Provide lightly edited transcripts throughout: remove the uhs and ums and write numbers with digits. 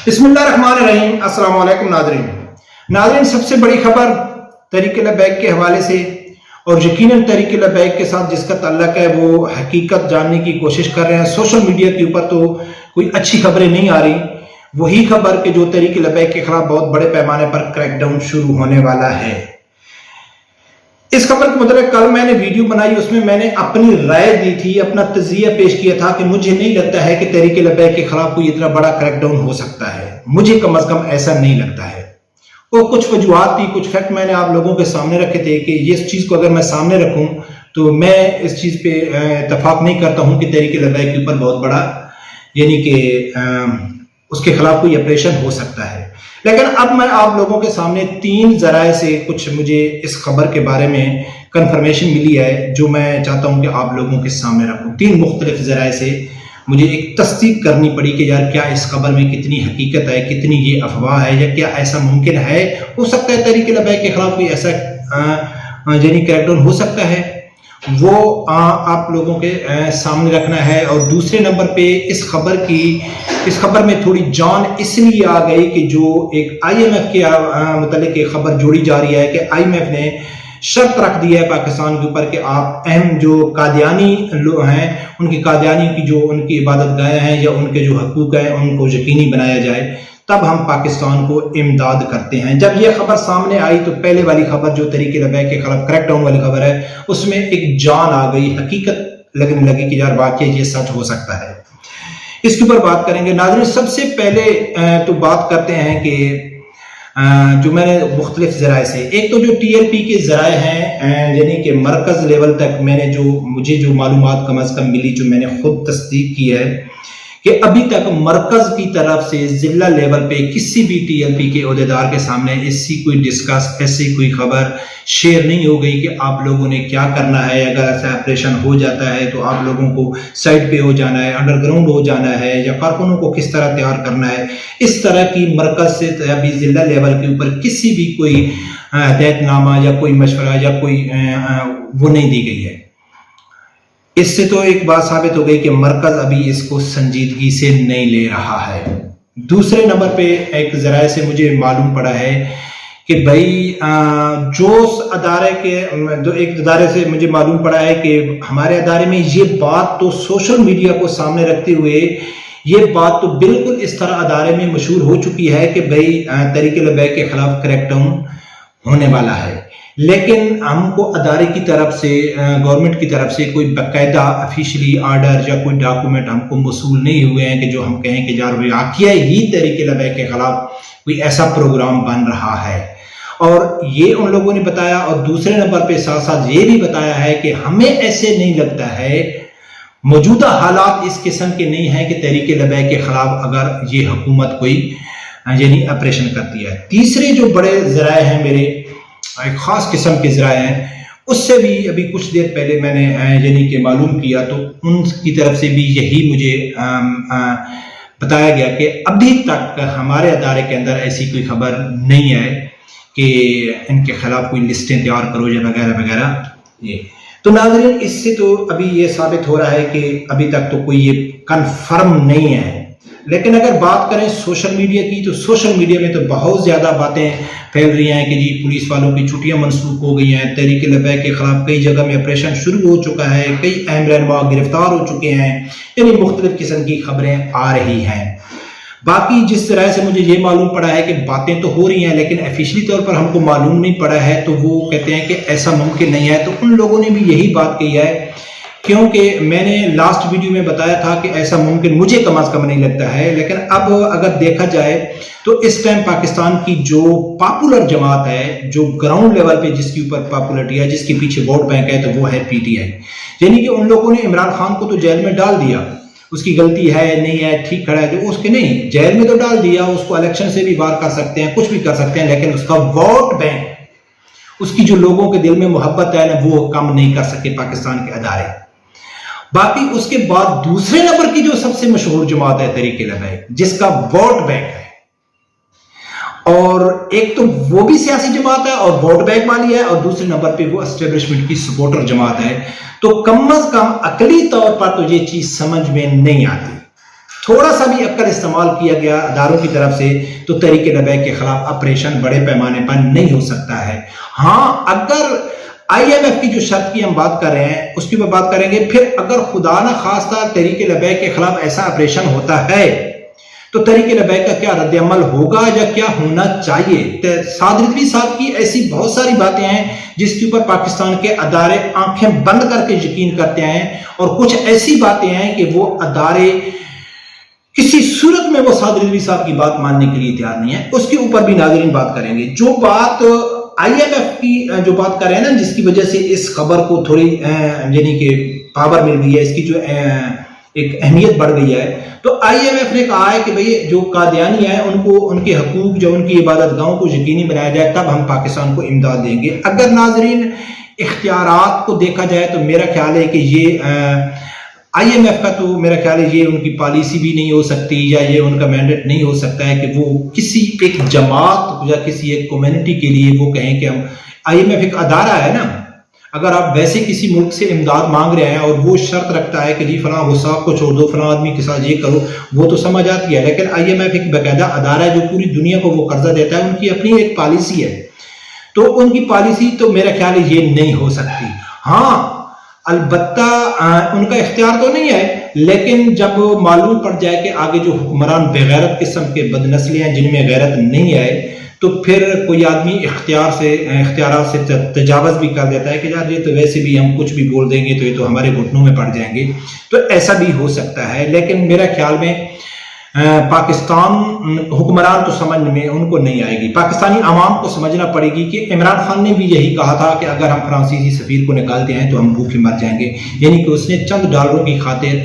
بسم اللہ الرحمن الرحیم۔ السلام علیکم ناظرین، سب سے بڑی خبر تحریک لبیک کے حوالے سے، اور یقیناً تحریک لبیک کے ساتھ جس کا تعلق ہے وہ حقیقت جاننے کی کوشش کر رہے ہیں۔ سوشل میڈیا کے اوپر تو کوئی اچھی خبریں نہیں آ رہی، وہی خبر کہ جو تحریک لبیک کے خلاف بہت بڑے پیمانے پر کریک ڈاؤن شروع ہونے والا ہے۔ اس خبر کے متعلق کل میں نے ویڈیو بنائی، اس میں نے اپنی رائے دی تھی، اپنا تجزیہ پیش کیا تھا کہ مجھے نہیں لگتا ہے کہ تحریک لبیک کے خلاف کوئی اتنا بڑا کریک ڈاؤن ہو سکتا ہے، مجھے کم از کم ایسا نہیں لگتا ہے۔ اور کچھ وجوہات تھی، کچھ فیکٹ میں نے آپ لوگوں کے سامنے رکھے تھے کہ یہ چیز کو اگر میں سامنے رکھوں تو میں اس چیز پہ اتفاق نہیں کرتا ہوں کہ تحریک لبیک کے اوپر بہت بڑا یعنی کہ اس کے خلاف کوئی آپریشن ہو سکتا ہے۔ لیکن اب میں آپ لوگوں کے سامنے 3 ذرائع سے کچھ مجھے اس خبر کے بارے میں کنفرمیشن ملی ہے جو میں چاہتا ہوں کہ آپ لوگوں کے سامنے رکھوں۔ 3 مختلف ذرائع سے مجھے ایک تصدیق کرنی پڑی کہ یار کیا اس خبر میں کتنی حقیقت ہے، کتنی یہ افواہ ہے، یا کیا ایسا ممکن ہے، ہو سکتا ہے تحریک لبیک کے خلاف کوئی ایسا یعنی کریک ڈاؤن ہو سکتا ہے، وہ آپ لوگوں کے سامنے رکھنا ہے۔ اور دوسرے نمبر پہ اس خبر میں تھوڑی جان اس لیے آ گئی کہ جو ایک آئی ایم ایف کے متعلق ایک خبر جوڑی جا رہی ہے کہ آئی ایم ایف نے شرط رکھ دی ہے پاکستان کے اوپر کہ آپ اہم جو قادیانی لوگ ہیں، ان کی قادیانی کی جو ان کی عبادت گاہیں ہیں یا ان کے جو حقوق ہیں ان کو یقینی بنایا جائے، تب ہم پاکستان کو امداد کرتے ہیں۔ جب یہ خبر سامنے آئی تو پہلے والی خبر جو تحریک لبیک کے خلاف کریک ڈاؤن والی خبر ہے، اس میں ایک جان آ گئی، حقیقت لگنے لگی کہ یار واقعی یہ سچ ہو سکتا ہے۔ اس کے اوپر بات کریں گے ناظرین۔ سب سے پہلے تو بات کرتے ہیں کہ جو میں نے مختلف ذرائع سے، ایک تو جو ٹی ایل پی کے ذرائع ہیں، یعنی کہ مرکز لیول تک مجھے جو معلومات کم از کم ملی، جو میں نے خود تصدیق کی ہے کہ ابھی تک مرکز کی طرف سے ضلع لیول پہ کسی بھی ٹی ایل پی کے عہدیدار کے سامنے ایسی کوئی خبر شیئر نہیں ہو گئی کہ آپ لوگوں نے کیا کرنا ہے، اگر ایسا آپریشن ہو جاتا ہے تو آپ لوگوں کو سائٹ پہ ہو جانا ہے، انڈر گراؤنڈ ہو جانا ہے، یا کارکنوں کو کس طرح تیار کرنا ہے۔ اس طرح کی مرکز سے ابھی ضلع لیول کے اوپر کسی بھی کوئی ہدایت نامہ یا کوئی مشورہ یا کوئی وہ نہیں دی گئی ہے۔ اس سے تو ایک بات ثابت ہو گئی کہ مرکز ابھی اس کو سنجیدگی سے نہیں لے رہا ہے۔ دوسرے نمبر پہ ایک ذرائع سے مجھے معلوم پڑا ہے کہ بھائی ایک ادارے سے مجھے معلوم پڑا ہے کہ ہمارے ادارے میں یہ بات تو سوشل میڈیا کو سامنے رکھتے ہوئے یہ بات تو بالکل اس طرح ادارے میں مشہور ہو چکی ہے کہ بھائی تحریک لبیک کے خلاف کریک ڈاؤن ہونے والا ہے، لیکن ہم کو ادارے کی طرف سے، گورنمنٹ کی طرف سے کوئی باقاعدہ آفیشلی آرڈر یا کوئی ڈاکومنٹ ہم کو موصول نہیں ہوئے ہیں کہ جو ہم کہیں کہ یار واقعی ہی تحریک لبیک کے خلاف کوئی ایسا پروگرام بن رہا ہے، اور یہ ان لوگوں نے بتایا۔ اور دوسرے نمبر پہ ساتھ ساتھ یہ بھی بتایا ہے کہ ہمیں ایسے نہیں لگتا ہے، موجودہ حالات اس قسم کے نہیں ہیں کہ تحریک لبیک کے خلاف اگر یہ حکومت کوئی یعنی آپریشن کرتی ہے۔ تیسرے جو بڑے ذرائع ہیں، میرے ایک خاص قسم کے ذرائع ہیں، اس سے بھی ابھی کچھ دیر پہلے میں نے یعنی کہ معلوم کیا، تو ان کی طرف سے بھی یہی مجھے بتایا گیا کہ ابھی تک ہمارے ادارے کے اندر ایسی کوئی خبر نہیں ہے کہ ان کے خلاف کوئی لسٹیں تیار کرو یا وغیرہ وغیرہ۔ یہ تو ناظرین، اس سے تو ابھی یہ ثابت ہو رہا ہے کہ ابھی تک تو کوئی یہ کنفرم نہیں ہے۔ لیکن اگر بات کریں سوشل میڈیا کی، تو سوشل میڈیا میں تو بہت زیادہ باتیں پھیل رہی ہیں کہ جی پولیس والوں کی چھٹیاں منسوخ ہو گئی ہیں، تحریک لبیک کے خلاف کئی جگہ میں آپریشن شروع ہو چکا ہے، کئی اہم رہنما گرفتار ہو چکے ہیں، یعنی مختلف قسم کی خبریں آ رہی ہیں۔ باقی جس طرح سے مجھے یہ معلوم پڑا ہے کہ باتیں تو ہو رہی ہیں لیکن آفیشلی طور پر ہم کو معلوم نہیں پڑا ہے، تو وہ کہتے ہیں کہ ایسا ممکن نہیں ہے۔ تو ان لوگوں نے بھی یہی بات کہی ہے، کیونکہ میں نے لاسٹ ویڈیو میں بتایا تھا کہ ایسا ممکن مجھے کم از کم نہیں لگتا ہے، لیکن اب اگر دیکھا جائے تو اس ٹائم پاکستان کی جو پاپولر جماعت ہے، جو گراؤنڈ لیول پہ جس کی اوپر پاپولرٹی ہے، جس کے پیچھے ووٹ بینک ہے، تو وہ ہے پی ٹی آئی۔ یعنی کہ ان لوگوں نے عمران خان کو تو جیل میں ڈال دیا، اس کی غلطی ہے نہیں ہے، ٹھیک کھڑا ہے، جو اس کے نہیں، جیل میں تو ڈال دیا، اس کو الیکشن سے بھی باہر کر سکتے ہیں، کچھ بھی کر سکتے ہیں، لیکن اس کا ووٹ بینک، اس کی جو لوگوں کے دل میں محبت ہے نا، وہ کم نہیں کر سکے پاکستان کے ادارے۔ باقی اس کے بعد دوسرے نمبر کی جو سب سے مشہور جماعت ہے تحریک لبیک، جس کا ووٹ بینک ہے، اور ایک تو وہ بھی سیاسی جماعت ہے اور ووٹ بینک والی ہے، اور دوسرے نمبر پہ وہ اسٹیبلشمنٹ کی سپورٹر جماعت ہے، تو کم از کم عقلی طور پر تو یہ چیز سمجھ میں نہیں آتی۔ تھوڑا سا بھی عقل استعمال کیا گیا اداروں کی طرف سے تو تحریک لبیک کے خلاف آپریشن بڑے پیمانے پر نہیں ہو سکتا ہے۔ ہاں اگر آئی ایم ایف کی جو شرط کی ہم بات کر رہے ہیں اس کی بات کریں گے، پھر اگر خدا نہ خواستہ تحریک لبیک کے خلاف ایسا آپریشن ہوتا ہے تو تحریک لبیک کا کیا رد عمل ہوگا یا کیا ہونا چاہیے؟ سعد رضوی صاحب کی ایسی بہت ساری باتیں ہیں جس کے اوپر پاکستان کے ادارے آنکھیں بند کر کے یقین کرتے ہیں، اور کچھ ایسی باتیں ہیں کہ وہ ادارے کسی صورت میں وہ سعد رضوی صاحب کی بات ماننے کے لیے تیار نہیں ہے۔ اس کے اوپر بھی ناظرین بات کریں گے۔ جو بات آئی ایم ایف کی جو بات کر رہے ہیں نا، جس کی وجہ سے اس خبر کو تھوڑی یعنی کہ پاور مل گئی ہے، اس کی جو ایک اہمیت بڑھ گئی ہے، تو آئی ایم ایف نے کہا ہے کہ بھئی جو قادیانی ہیں ان کو ان کے حقوق، جو ان کی عبادت گاہوں کو یقینی بنایا جائے، تب ہم پاکستان کو امداد دیں گے۔ اگر ناظرین اختیارات کو دیکھا جائے تو میرا خیال ہے کہ یہ آئی ایم ایف کا تو میرا خیال ہے یہ ان کی پالیسی بھی نہیں ہو سکتی، یا یہ ان کا مینڈیٹ نہیں ہو سکتا ہے کہ وہ کسی ایک جماعت یا کسی ایک کمیونٹی کے لیے وہ کہیں کہ ہم، آئی ایم ایف ایک ادارہ ہے نا، اگر آپ ویسے کسی ملک سے امداد مانگ رہے ہیں اور وہ شرط رکھتا ہے کہ جی فلاں حساب کو چھوڑ دو، فلاں آدمی کے ساتھ یہ کرو، وہ تو سمجھ آتی ہے، لیکن آئی ایم ایف ایک باقاعدہ ادارہ ہے جو پوری دنیا کو وہ قرضہ دیتا ہے، ان کی اپنی ایک پالیسی ہے، تو ان کی پالیسی تو میرا خیال ہے یہ نہیں ہو سکتی۔ ہاں البتہ ان کا اختیار تو نہیں ہے، لیکن جب معلوم پڑ جائے کہ آگے جو حکمران بغیرت قسم کے بد نسلی ہیں جن میں غیرت نہیں آئے، تو پھر کوئی آدمی اختیارات سے تجاوز بھی کر دیتا ہے کہ یار یہ تو ویسے بھی ہم کچھ بھی بول دیں گے تو یہ تو ہمارے گھٹنوں میں پڑ جائیں گے، تو ایسا بھی ہو سکتا ہے۔ لیکن میرا خیال میں پاکستان حکمران تو سمجھ میں ان کو نہیں آئے گی، پاکستانی عوام کو سمجھنا پڑے گی کہ عمران خان نے بھی یہی کہا تھا کہ اگر ہم فرانسیسی سفیر کو نکالتے ہیں تو ہم بھوکے مر جائیں گے، یعنی کہ اس نے چند ڈالروں کی خاطر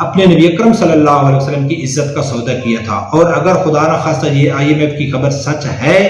اپنے نبی اکرم صلی اللہ علیہ وسلم کی عزت کا سودا کیا تھا۔ اور اگر خدا نہ خواستہ یہ آئی ایم ایف کی خبر سچ ہے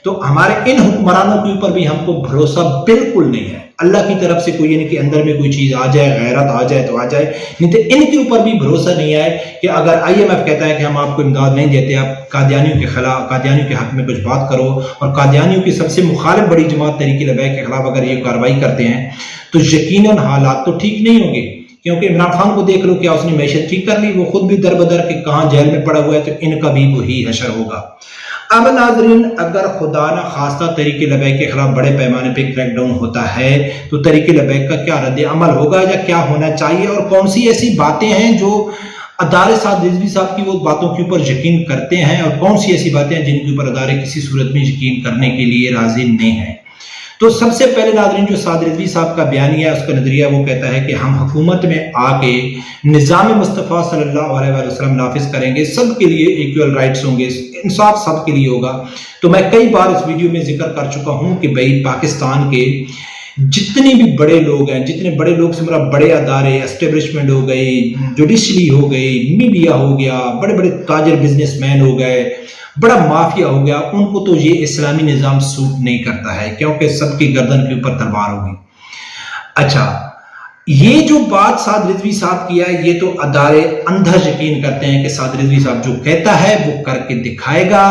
تو ہمارے ان حکمرانوں کے اوپر بھی ہم کو بھروسہ بالکل نہیں ہے۔ اللہ کی طرف سے کوئی ان کے اندر میں کوئی چیز آ جائے، غیرت آ جائے تو آ جائے، نہیں تو ان کے اوپر بھی بھروسہ نہیں ہے کہ اگر آئی ایم ایف کہتا ہے کہ ہم آپ کو امداد نہیں دیتے، آپ قادیانیوں کے خلاف، قادیانیوں کے حق میں کچھ بات کرو، اور قادیانیوں کی سب سے مخالف بڑی جماعت تحریک لبیک کے خلاف اگر یہ کارروائی کرتے ہیں تو یقیناً حالات تو ٹھیک نہیں ہوں گے، کیونکہ عمران خان کو دیکھ لو، کیا اس نے معیشت ٹھیک کر لی؟ وہ خود بھی در بدر کے کہاں جیل میں پڑا ہوا ہے، تو ان کا بھی وہی حشر ہوگا۔ اب ناظرین اگر خدا نہ خواستہ تحریک لبیک کے خلاف بڑے پیمانے پہ کریک ڈاؤن ہوتا ہے تو تحریک لبیک کا کیا رد عمل ہوگا یا کیا ہونا چاہیے، اور کون سی ایسی باتیں ہیں جو ادارے سعد رضوی صاحب کی وہ باتوں کے اوپر یقین کرتے ہیں، اور کون سی ایسی باتیں ہیں جن کے اوپر ادارے کسی صورت میں یقین کرنے کے لیے راضی نہیں ہیں۔ تو سب سے پہلے ناظرین جو سعد رضوی صاحب کا بیانیہ ہے، اس کا نظریہ وہ کہتا ہے کہ ہم حکومت میں آ کے نظام مصطفیٰ صلی اللہ علیہ وسلم نافذ کریں گے، سب کے لیے ایکول رائٹس ہوں گے، انصاف سب کے لیے ہوگا۔ تو میں کئی بار اس ویڈیو میں ذکر کر چکا ہوں کہ بھائی پاکستان کے جتنے بھی بڑے لوگ ہیں، جتنے بڑے لوگ سے مراد بڑے ادارے، اسٹیبلشمنٹ ہو گئی، جوڈیشری ہو گئی، میڈیا ہو گیا، بڑے بڑے تاجر بزنس مین ہو گئے، بڑا مافیا ہو گیا، ان کو تو یہ اسلامی نظام سوٹ نہیں کرتا ہے، کیونکہ سب کی گردن کے اوپر تلوار ہوگی۔ اچھا، یہ جو بات سعد رضوی صاحب کی ہے، یہ تو ادارے اندھا یقین کرتے ہیں کہ سعد رضوی صاحب جو کہتا ہے وہ کر کے دکھائے گا،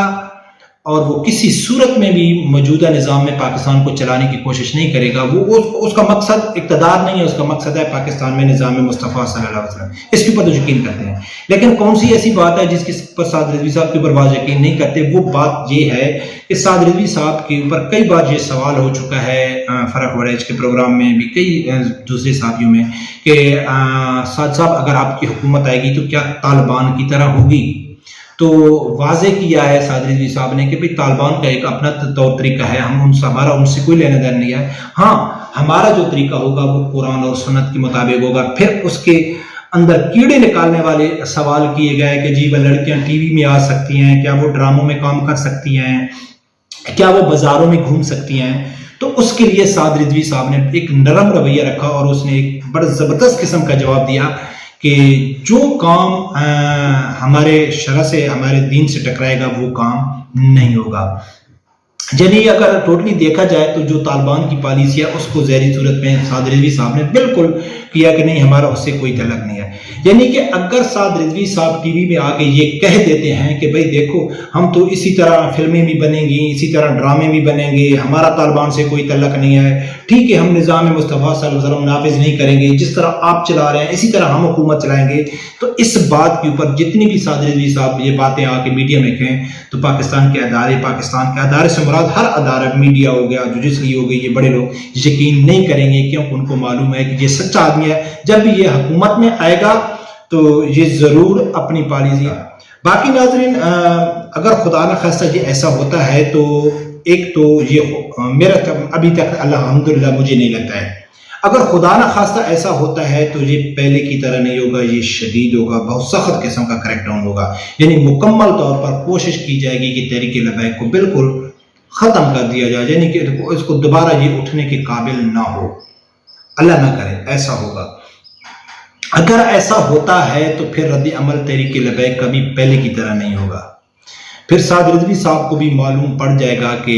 اور وہ کسی صورت میں بھی موجودہ نظام میں پاکستان کو چلانے کی کوشش نہیں کرے گا۔ وہ اس کا مقصد اقتدار نہیں ہے، اس کا مقصد ہے پاکستان میں نظام مصطفیٰ صلی اللہ علیہ وسلم، اس کے اوپر تو یقین کرتے ہیں۔ لیکن کون سی ایسی بات ہے جس کے پر سعد رضوی صاحب کے اوپر بعض یقین نہیں کرتے؟ وہ بات یہ ہے کہ سعد رضوی صاحب کے اوپر کئی بار یہ سوال ہو چکا ہے فرق وریج کے پروگرام میں بھی، کئی دوسرے صحافیوں میں، کہ سعد صاحب اگر آپ کی حکومت آئے گی تو کیا طالبان کی طرح ہوگی؟ تو واضح کیا ہے سعد رضوی صاحب نے کہ طالبان کا ایک اپنا طور طریقہ ہے، ہمارا ان سے کوئی لینا دینا نہیں ہے۔ ہاں ہمارا جو طریقہ ہوگا وہ قرآن اور سنت کے مطابق ہوگا۔ پھر اس کے اندر کیڑے نکالنے والے سوال کیے گئے کہ جی وہ لڑکیاں ٹی وی میں آ سکتی ہیں، کیا وہ ڈراموں میں کام کر سکتی ہیں، کیا وہ بازاروں میں گھوم سکتی ہیں؟ تو اس کے لیے سعد رضوی صاحب نے ایک نرم رویہ رکھا، اور اس نے ایک بڑا زبردست قسم کا جواب دیا کہ جو کام ہمارے شرع سے، ہمارے دین سے ٹکرائے گا وہ کام نہیں ہوگا۔ یعنی اگر ٹوٹلی دیکھا جائے تو جو طالبان کی پالیسی ہے اس کو ظاہری صورت میں سعد رضوی صاحب نے بالکل کیا کہ نہیں ہمارا اس سے کوئی تعلق نہیں ہے. یعنی کہ اگر سعد رضوی صاحب ٹی وی میں آ کے یہ کہہ دیتے ہیں کہ بھئی دیکھو ہم تو اسی طرح فلمیں بھی بنیں گی، اسی طرح ڈرامے بھی بنیں گے، ہمارا طالبان سے کوئی تعلق نہیں ہے، ٹھیک ہے ہم نظام مصطفیٰ صلی اللہ علیہ وسلم نافذ نہیں کریں گے، جس طرح آپ چلا رہے ہیں اسی طرح ہم حکومت چلائیں گے، تو اس بات کے اوپر جتنی بھی سعد رضوی صاحب یہ باتیں آ کے میڈیا میں کہیں تو پاکستان کے ادارے سے مراد ہر ادارہ، میڈیا ہو گیا، جوڈیشری ہو گئی، یہ بڑے لوگ یقین نہیں کریں گے، کیونکہ ان کو معلوم ہے کہ یہ سچا آدمی ہے. جب بھی یہ حکومت میں آئے گا تو یہ ضرور اپنی پالیسی. باقی ناظرین اگر خدا نہ خواستہ یہ ایسا ہوتا ہے تو ایک تو یہ میرا ابھی تک الحمدللہ مجھے نہیں لگتا ہے، اگر خدا نہ خواستہ ایسا ہوتا ہے تو یہ پہلے کی طرح نہیں ہوگا، یہ شدید ہوگا، بہت سخت قسم کا کریک ڈاؤن ہوگا. یعنی مکمل طور پر کوشش کی جائے گی کہ تحریک لبیک کو بالکل ختم کر دیا جائے، یعنی کہ اس کو دوبارہ یہ اٹھنے کے قابل نہ ہو. اللہ نہ کرے ایسا ہوگا. اگر ایسا ہوتا ہے تو پھر رد عمل تحریک لبیک کا بھی پہلے کی طرح نہیں ہوگا. پھر سعد رضوی صاحب کو بھی معلوم پڑ جائے گا کہ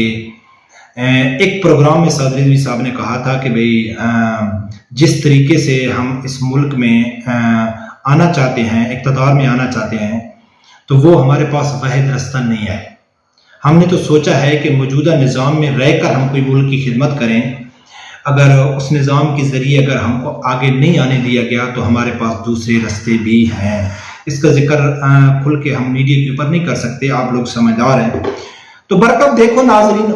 ایک پروگرام میں سعد رضوی صاحب نے کہا تھا کہ بھئی جس طریقے سے ہم اس ملک میں آنا چاہتے ہیں، اقتدار میں آنا چاہتے ہیں، تو وہ ہمارے پاس واحد راستہ نہیں ہے. ہم نے تو سوچا ہے کہ موجودہ نظام میں رہ کر ہم کوئی ملک کی خدمت کریں، اگر اس نظام کے ذریعے اگر ہم کو آگے نہیں آنے دیا گیا تو ہمارے پاس دوسرے راستے بھی ہیں. اس کا ذکر کھل کے ہم میڈیا کے اوپر نہیں کر سکتے، آپ لوگ سمجھدار ہیں. تو برکت دیکھو ناظرین،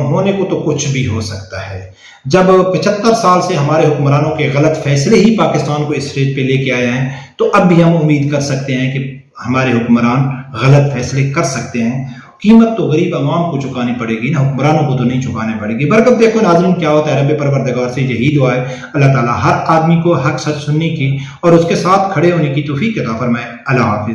ہونے کو تو کچھ بھی ہو سکتا ہے. جب 75 سال سے ہمارے حکمرانوں کے غلط فیصلے ہی پاکستان کو اس اسٹیج پہ لے کے آئے ہیں، تو اب بھی ہم امید کر سکتے ہیں کہ ہمارے حکمران غلط فیصلے کر سکتے ہیں. قیمت تو غریب عوام کو چکانی پڑے گی نا، حکمرانوں کو تو نہیں چکانے پڑے گی. برکت دیکھو ناظرین کیا ہوتا ہے. رب پروردگار سے یہی دعا ہے اللہ تعالیٰ ہر آدمی کو حق سچ سننے کی اور اس کے ساتھ کھڑے ہونے کی توفیق عطا فرمائے. اللہ حافظ.